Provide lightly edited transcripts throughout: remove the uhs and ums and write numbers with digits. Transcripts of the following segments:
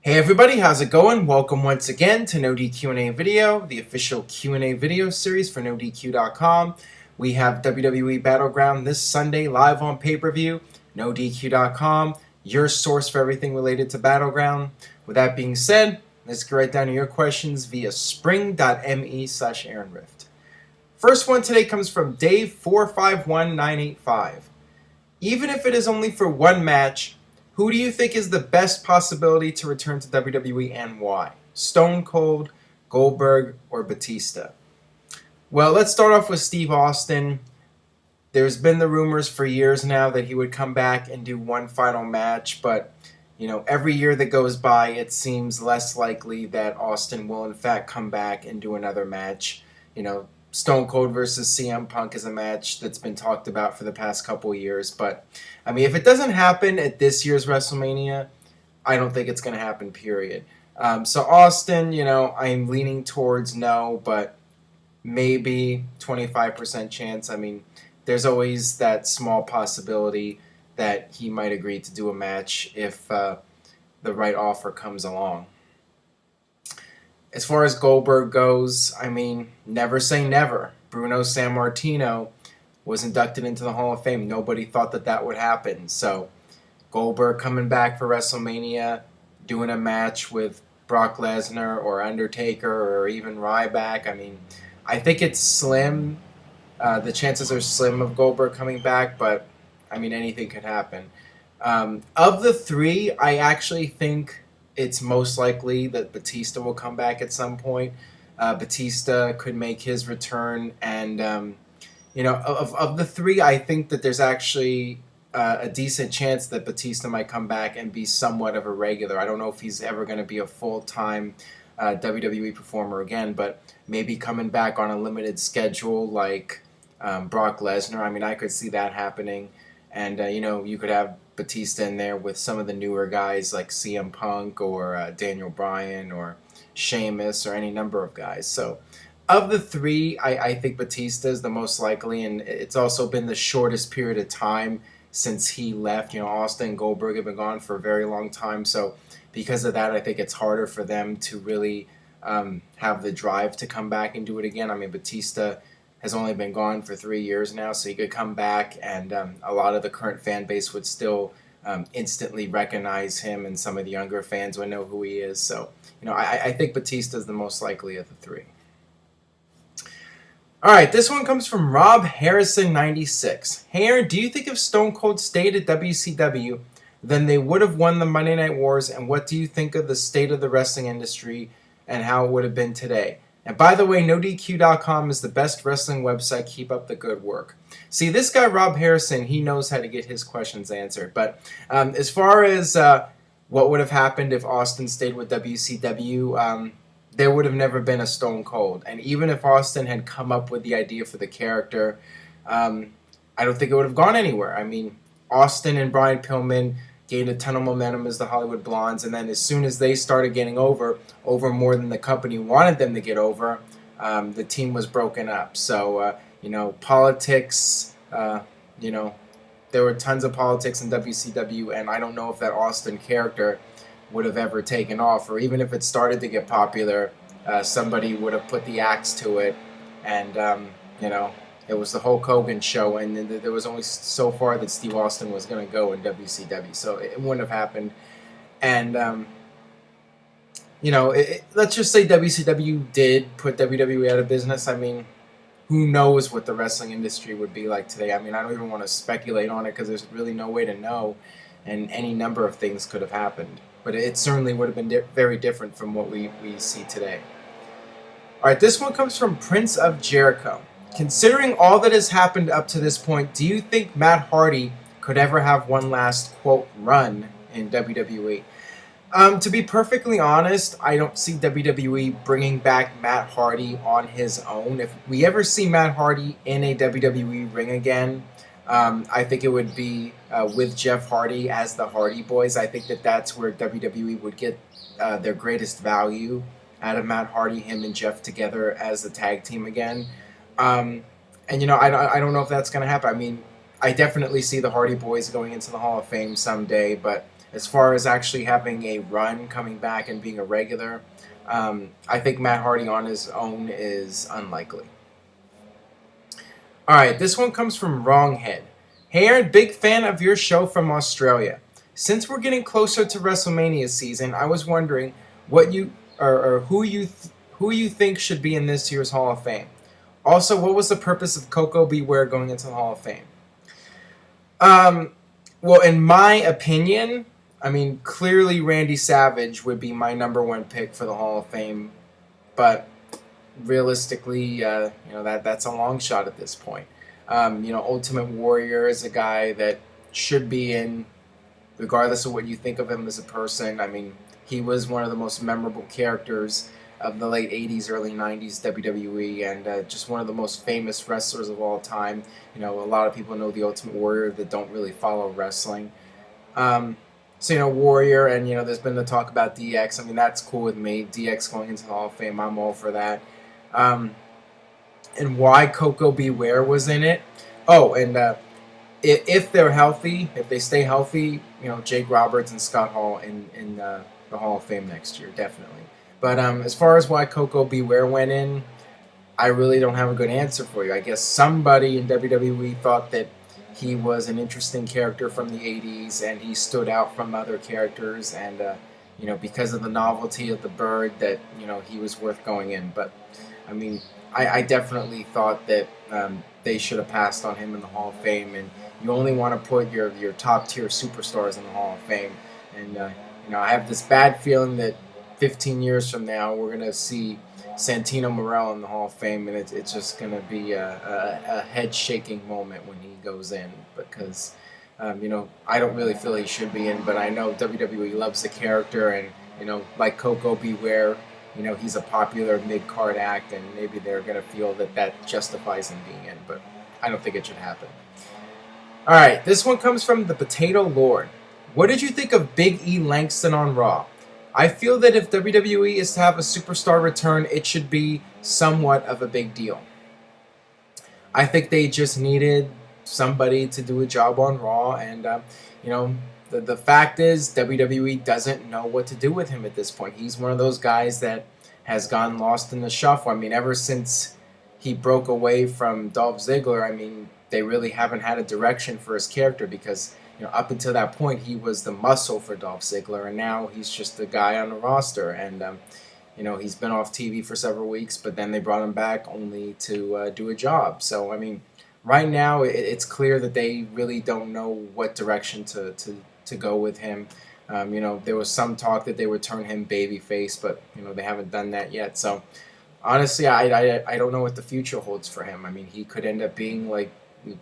Hey everybody, how's it going? Welcome once again to NoDQ&A Video, the official Q&A video series for NoDQ.com. We have WWE Battleground this Sunday live on pay-per-view, NoDQ.com, your source for everything related to Battleground. With that being said, let's get right down to your questions via spring.me/AaronRift. First one today comes from Dave451985. Even if it is only for one match, who do you think is the best possibility to return to WWE and why? Stone Cold, Goldberg, or Batista? Well, let's start off with Steve Austin. There's been the rumors for years now that he would come back and do one final match, but every year that goes by, it seems less likely that Austin will in fact come back and do another match. Stone Cold versus CM Punk is a match that's been talked about for the past couple of years. But, if it doesn't happen at this year's WrestleMania, I don't think it's going to happen, period. So Austin, I'm leaning towards no, but maybe 25% chance. There's always that small possibility that he might agree to do a match if the right offer comes along. As far as Goldberg goes, never say never. Bruno Sammartino was inducted into the Hall of Fame. Nobody thought that would happen. So Goldberg coming back for WrestleMania, doing a match with Brock Lesnar or Undertaker or even Ryback. I think it's slim. The chances are slim of Goldberg coming back, but anything could happen. Of the three, I actually think it's most likely that Batista will come back at some point. Batista could make his return, and of the three, I think that there's actually a decent chance that Batista might come back and be somewhat of a regular. I don't know if he's ever going to be a full-time WWE performer again, but maybe coming back on a limited schedule like Brock Lesnar. I could see that happening, and you could have Batista in there with some of the newer guys like CM Punk or Daniel Bryan or Sheamus or any number of guys. So of the three, I think Batista is the most likely, and it's also been the shortest period of time since he left. Austin and Goldberg have been gone for a very long time, so because of that, I think it's harder for them to really have the drive to come back and do it again. Batista has only been gone for 3 years now, so he could come back, and a lot of the current fan base would still instantly recognize him, and some of the younger fans would know who he is. So, I think Batista is the most likely of the three. All right, this one comes from Rob Harrison96. Hey, Aaron, do you think if Stone Cold stayed at WCW, then they would have won the Monday Night Wars, and what do you think of the state of the wrestling industry and how it would have been today? And by the way, NoDQ.com is the best wrestling website. Keep up the good work. See, this guy, Rob Harrison, he knows how to get his questions answered. But as far as what would have happened if Austin stayed with WCW, there would have never been a Stone Cold. And even if Austin had come up with the idea for the character, I don't think it would have gone anywhere. Austin and Brian Pillman gained a ton of momentum as the Hollywood Blondes, and then as soon as they started getting over more than the company wanted them to get over, the team was broken up. So, politics, there were tons of politics in WCW, and I don't know if that Austin character would have ever taken off, or even if it started to get popular, somebody would have put the axe to it, and, it was the Hulk Hogan show, and there was only so far that Steve Austin was going to go in WCW, so it wouldn't have happened. And, let's just say WCW did put WWE out of business. Who knows what the wrestling industry would be like today? I don't even want to speculate on it because there's really no way to know, and any number of things could have happened. But it certainly would have been very different from what we see today. All right, this one comes from Prince of Jericho. Considering all that has happened up to this point, do you think Matt Hardy could ever have one last, quote, run in WWE? To be perfectly honest, I don't see WWE bringing back Matt Hardy on his own. If we ever see Matt Hardy in a WWE ring again, I think it would be with Jeff Hardy as the Hardy Boys. I think that's where WWE would get their greatest value out of Matt Hardy, him and Jeff together as a tag team again. I don't know if that's going to happen. I definitely see the Hardy Boys going into the Hall of Fame someday, but as far as actually having a run, coming back and being a regular, I think Matt Hardy on his own is unlikely. All right, this one comes from Wronghead. Hey Aaron, big fan of your show from Australia. Since we're getting closer to WrestleMania season, I was wondering what you or who you think should be in this year's Hall of Fame. Also, what was the purpose of Coco Beware going into the Hall of Fame? Well, in my opinion, I mean, clearly Randy Savage would be my number one pick for the Hall of Fame, but realistically, that's a long shot at this point. Ultimate Warrior is a guy that should be in, regardless of what you think of him as a person. I mean, he was one of the most memorable characters of the late 80s, early 90s WWE, and just one of the most famous wrestlers of all time. A lot of people know the Ultimate Warrior that don't really follow wrestling. Warrior, and, there's been the talk about DX. I mean, that's cool with me. DX going into the Hall of Fame, I'm all for that. And why Coco Beware was in it. Oh, and if they're healthy, if they stay healthy, Jake Roberts and Scott Hall in the Hall of Fame next year, definitely. But as far as why Coco Beware went in, I really don't have a good answer for you. I guess somebody in WWE thought that he was an interesting character from the 80s, and he stood out from other characters, and because of the novelty of the bird, that he was worth going in. But I mean, I definitely thought that they should have passed on him in the Hall of Fame, and you only want to put your top tier superstars in the Hall of Fame. And I have this bad feeling that 15 years from now we're gonna see Santino Morel in the Hall of Fame, and it's just gonna be a head shaking moment when he goes in, because I don't really feel he should be in, but I know WWE loves the character, and like Coco Beware. He's a popular mid-card act, and maybe they're going to feel that justifies him being in, but I don't think it should happen. All right, this one comes from the Potato Lord. What did you think of Big E Langston on Raw? I feel that if WWE is to have a superstar return, it should be somewhat of a big deal. I think they just needed somebody to do a job on Raw, and, the fact is, WWE doesn't know what to do with him at this point. He's one of those guys that has gone lost in the shuffle. I mean, ever since he broke away from Dolph Ziggler, I mean, they really haven't had a direction for his character, because, up until that point, he was the muscle for Dolph Ziggler, and now he's just the guy on the roster. And, he's been off TV for several weeks, but then they brought him back only to do a job. So, I mean, right now, it's clear that they really don't know what direction to go with him. There was some talk that they would turn him babyface, but they haven't done that yet. So honestly, I don't know what the future holds for him. I mean, he could end up being like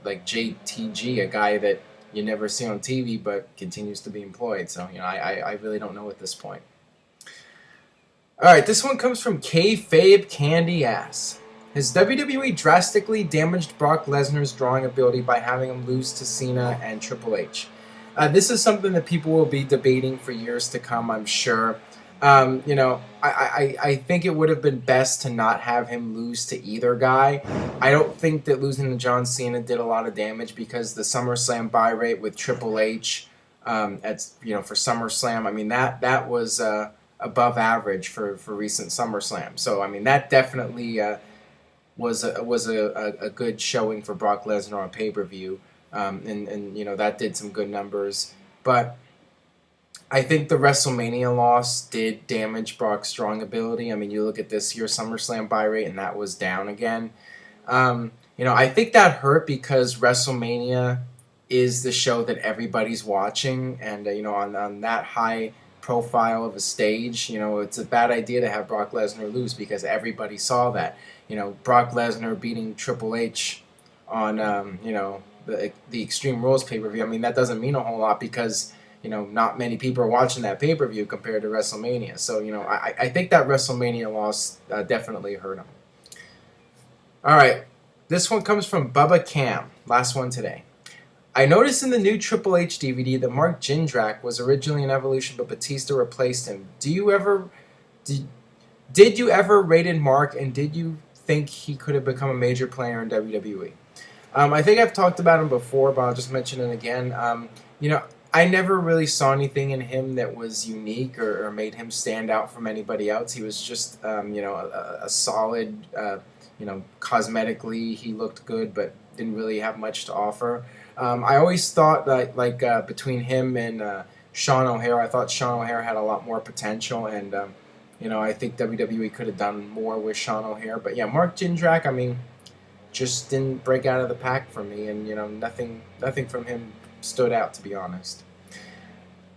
JTG, a guy that you never see on TV but continues to be employed. So I really don't know at this point. All right, this one comes from Kayfabe Candy Ass. Has WWE drastically damaged Brock Lesnar's drawing ability by having him lose to Cena and Triple H? This is something that people will be debating for years to come, I'm sure. I think it would have been best to not have him lose to either guy. I don't think that losing to John Cena did a lot of damage, because the SummerSlam buy rate with Triple H, for SummerSlam, I mean, that was above average for recent SummerSlam. So, I mean, that definitely was a good showing for Brock Lesnar on pay-per-view. And that did some good numbers. But I think the WrestleMania loss did damage Brock's strong ability. I mean, you look at this year's SummerSlam buy rate, and that was down again. I think that hurt because WrestleMania is the show that everybody's watching. And, on that high profile of a stage, it's a bad idea to have Brock Lesnar lose, because everybody saw that. Brock Lesnar beating Triple H on, the Extreme Rules pay-per-view. I mean, that doesn't mean a whole lot, because not many people are watching that pay-per-view compared to WrestleMania. So I think that WrestleMania loss definitely hurt him. All right, this one comes from Bubba Cam. Last one today. I noticed in the new Triple H DVD that Mark Jindrak was originally an Evolution, but Batista replaced him. Did you ever rated Mark, and did you think he could have become a major player in WWE? I think I've talked about him before, but I'll just mention it again. I never really saw anything in him that was unique or made him stand out from anybody else. He was just, a solid, cosmetically he looked good, but didn't really have much to offer. I always thought that, between him and Sean O'Haire, I thought Sean O'Haire had a lot more potential, and, I think WWE could have done more with Sean O'Haire. But yeah, Mark Jindrak, I mean, just didn't break out of the pack for me, and, nothing from him stood out, to be honest.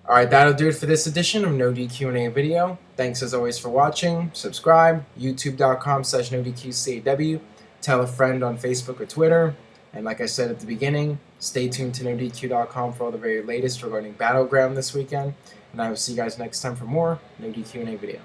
Alright, that'll do it for this edition of No DQ&A video. Thanks as always for watching. Subscribe, youtube.com/NoDQ&AV. Tell a friend on Facebook or Twitter. And like I said at the beginning, stay tuned to NoDQ.com for all the very latest regarding Battleground this weekend. And I will see you guys next time for more No DQ&A video.